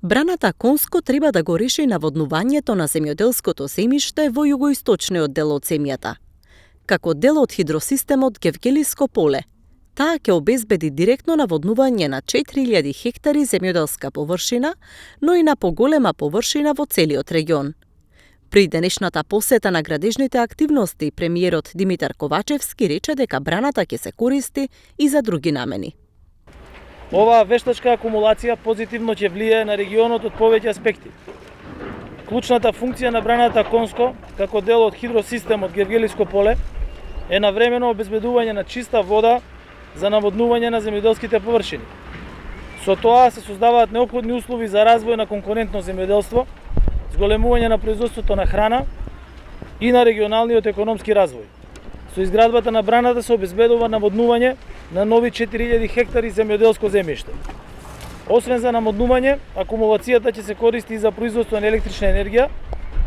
Браната Конско треба да го реши наводнувањето на земјоделското земјиште во југоисточниот дел од земјата. Како дел од хидросистемот Гевгелиско поле, таа ќе обезбеди директно наводнување на 4000 хектари земјоделска површина, но и на поголема површина во целиот регион. При денешната посета на градежните активности, премиерот Димитар Ковачевски рече дека браната ќе се користи и за други намени. Оваа вештачка акумулација позитивно ќе влијае на регионот од повеќе аспекти. Клучната функција на браната Конско, како дел од хидросистемот Гевгелиско поле, е навремено обезбедување на чиста вода за наводнување на земјоделските површини. Со тоа се создаваат неопходни услови за развој на конкурентно земјоделство, зголемување на производството на храна и на регионалниот економски развој. Со изградбата на браната се обезбедува наводнување на нови 4000 хектари земјоделско земјиште. Освен за наводнување, акумулацијата ќе се користи и за производство на електрична енергија,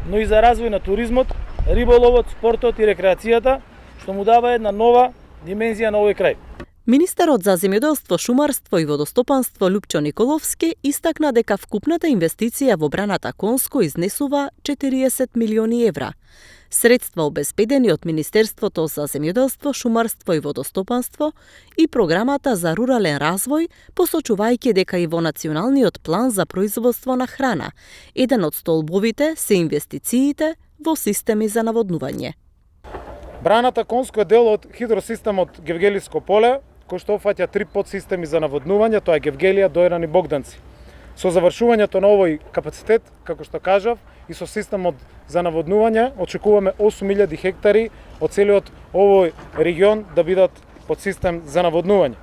но и за развој на туризмот, риболовот, спортот и рекреацијата, што му дава една нова димензија на овој крај. Министерот за земјоделство, шумарство и водостопанство Лупчо Николовски истакна дека вкупната инвестиција во браната Конско изнесува 40 милиони евра. Средства обезбедени од Министерството за земјоделство, шумарство и водостопанство и Програмата за рурален развој, посочувајќи дека и во Националниот план за производство на храна, еден од столбовите се инвестициите во системи за наводнување. Браната Конско е дел од хидросистемот Гевгелиско поле, кој што опфаќа 3 подсистеми за наводнување, тоа е Гевгелија, Дојран и Богданци. Со завршувањето на овој капацитет, како што кажав, и со системот за наводнување, очекуваме 8000 хектари од целиот овој регион да бидат под систем за наводнување.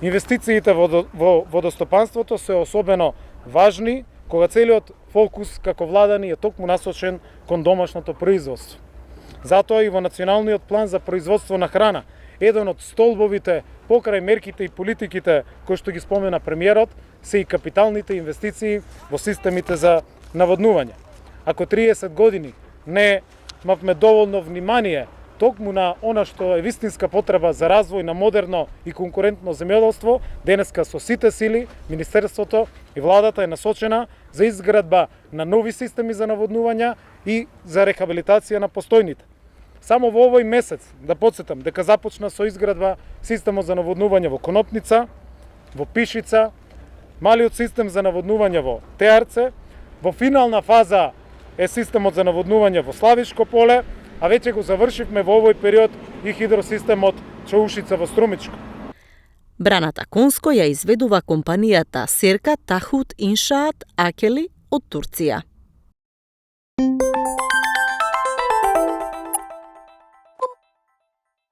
Инвестициите во водостопанството се особено важни, кога целиот фокус како влада ни е токму насочен кон домашното производство. Затоа и во Националниот план за производство на храна, еден од столбовите покрај мерките и политиките кои што ги спомена премиерот, се и капиталните инвестиции во системите за наводнување. Ако 30 години не имавме доволно внимание токму на она што е вистинска потреба за развој на модерно и конкурентно земјоделство, денеска со сите сили Министерството и владата е насочена за изградба на нови системи за наводнување и за рехабилитација на постојните. Само во овој месец, да подсетам, дека започна со изградба системот за наводнување во Конопница, во Пишица, малиот систем за наводнување во Теарце, во финална фаза е системот за наводнување во Славишко поле, а веќе го завршивме во овој период и хидросистемот Чаушица во Струмичко. Браната Конско ја изведува компанијата Серка Тахут Иншаат Акели од Турција.